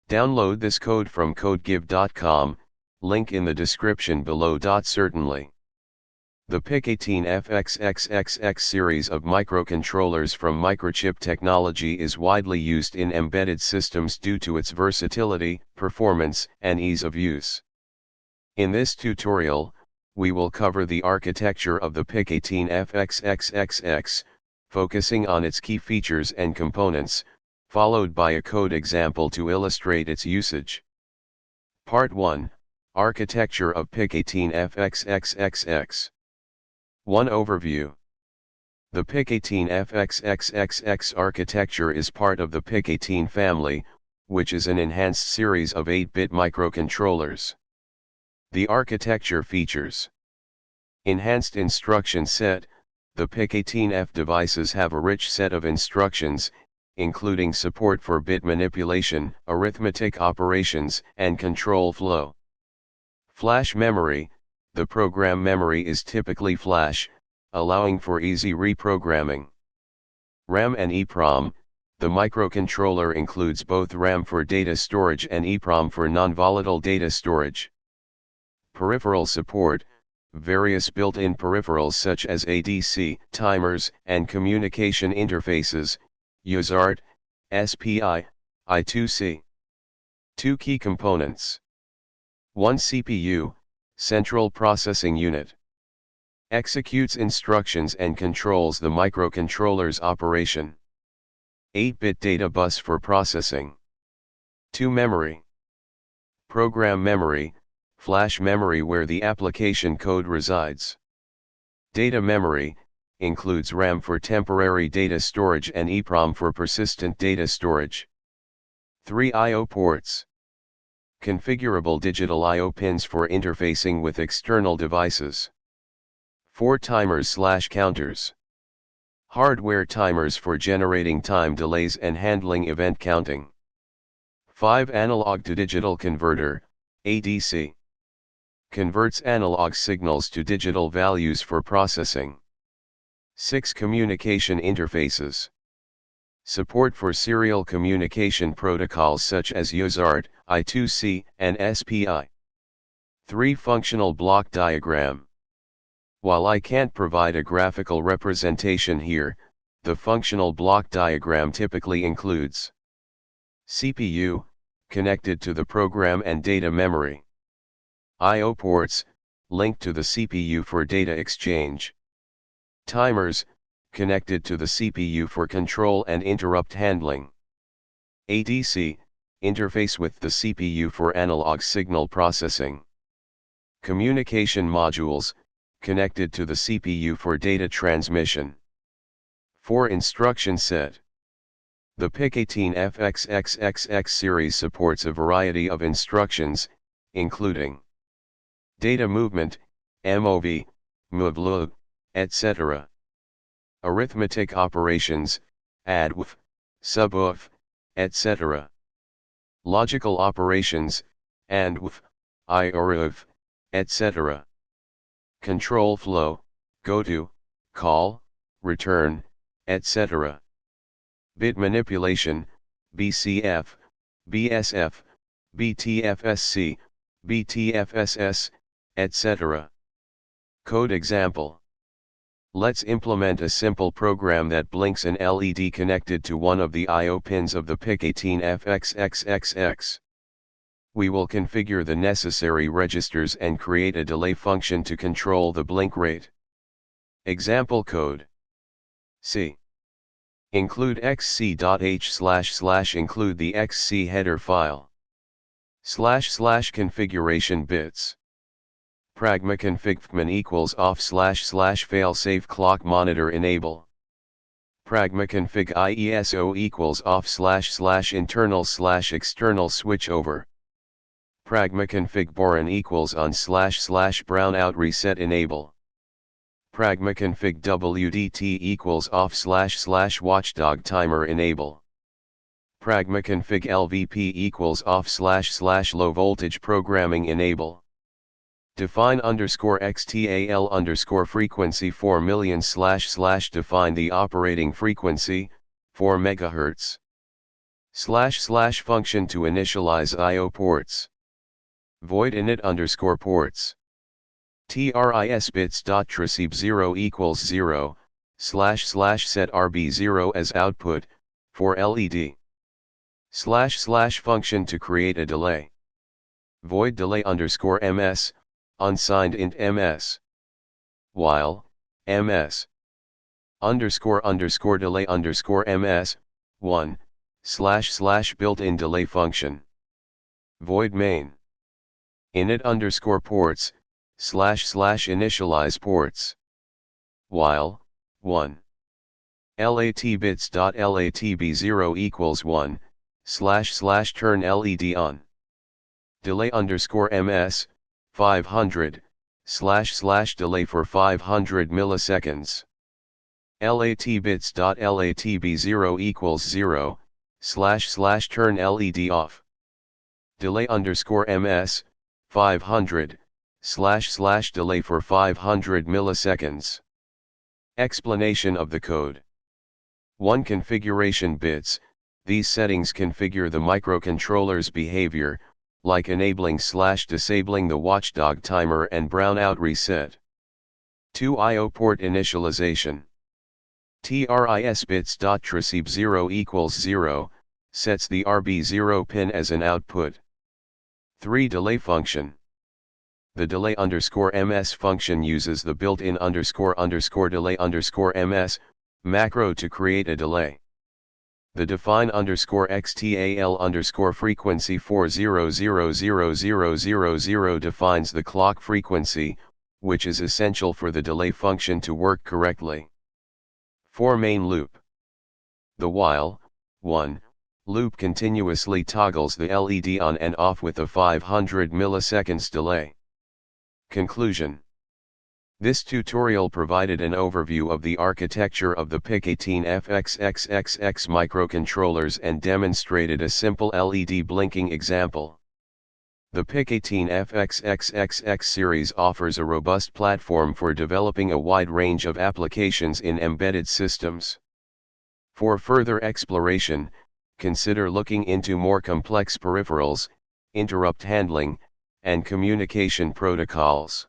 Download this code from codegive.com, link in the description below. Certainly. The xxxx series of microcontrollers from Microchip technology is widely used in embedded systems due to its versatility, performance, and ease of use. In this tutorial, we will cover the architecture of the xxxx, focusing on its key features and components, followed by a code example to illustrate its usage. Part 1, Architecture of xxxx. 1 Overview. The xxxx architecture is part of the xxxx family, which is an enhanced series of 8-bit microcontrollers. The architecture features: enhanced instruction set. The xxxx devices have a rich set of instructions, including support for bit manipulation, arithmetic operations, and control flow. Flash memory. The program memory is typically flash, allowing for easy reprogramming. RAM and EEPROM. The microcontroller includes both RAM for data storage and EEPROM for non-volatile data storage. Peripheral support. Various built-in peripherals such as ADC, timers, and communication interfaces, UART, SPI, I2C. 2 key components. 1 CPU, Central Processing Unit. Executes instructions and controls the microcontroller's operation. 8-bit data bus for processing. 2 Memory. Program memory, flash memory where the application code resides. Data memory, includes RAM for temporary data storage and EEPROM for persistent data storage. 3 I/O ports. Configurable digital I/O pins for interfacing with external devices. 4 timers/counters. Hardware timers for generating time delays and handling event counting. 5 Analog to digital converter, ADC. Converts analog signals to digital values for processing. 6 Communication interfaces. Support for serial communication protocols such as UART, I2C, and SPI. 3 Functional block diagram. While I can't provide a graphical representation here, the functional block diagram typically includes CPU, connected to the program and data memory. I/O ports, linked to the CPU for data exchange. Timers, connected to the CPU for control and interrupt handling. ADC, interface with the CPU for analog signal processing. Communication modules, connected to the CPU for data transmission. 4 Instruction set. The xxxx series supports a variety of instructions, including data movement, MOV, MOVLOG, etc. Arithmetic operations, ADDWF, SUBWF, etc. Logical operations, ANDWF, IORWF, etc. Control flow, goto, call, return, etc. Bit manipulation, BCF, BSF, BTFSC, BTFSS, etc. Code example. Let's implement a simple program that blinks an LED connected to one of the I/O pins of the xxxx. We will configure the necessary registers and create a delay function to control the blink rate. Example code. C. Include xc.h// include the xc header file. / configuration bits. Pragma config fman equals off / failsafe clock monitor enable. Pragma config IESO equals off / internal / external switch over. Pragma config boron equals on / brownout reset enable. Pragma config WDT equals off / watchdog timer enable. Pragma config LVP equals off / low voltage programming enable. Define _xtal frequency 4 million / define the operating frequency, 4 MHz. / function to initialize I/O ports. Void init underscore ports. TRIS bits dot receive 0 equals 0, / set RB0 as output, for LED. / function to create a delay. Void delay underscore ms, unsigned int ms. While, ms. Underscore delay underscore ms, 1, / built-in delay function. Void main. Init underscore ports, / initialize ports. While, 1. lat bits dot latb0 equals 1, / turn LED on. Delay underscore ms, 500, / delay for 500 milliseconds. lat bits dot latb0 equals 0, / turn LED off. Delay underscore ms, 500, / delay for 500 milliseconds. Explanation of the code. 1. Configuration bits. These settings configure the microcontroller's behavior, like enabling / disabling the watchdog timer and brownout reset. 2. I/O port initialization. TRIS bits dot receive 0 equals 0, sets the RB0 pin as an output. 3. Delay function. The delay underscore ms function uses the built-in underscore delay underscore ms macro to create a delay. The define underscore xtal underscore frequency 40000000 defines the clock frequency, which is essential for the delay function to work correctly. 4. Main loop. The while, 1, loop continuously toggles the LED on and off with a 500 milliseconds delay. Conclusion. This tutorial provided an overview of the architecture of the PIC18F xxxx microcontrollers and demonstrated a simple LED blinking example. The PIC18F xxxx series offers a robust platform for developing a wide range of applications in embedded systems. For further exploration, consider looking into more complex peripherals, interrupt handling, and communication protocols.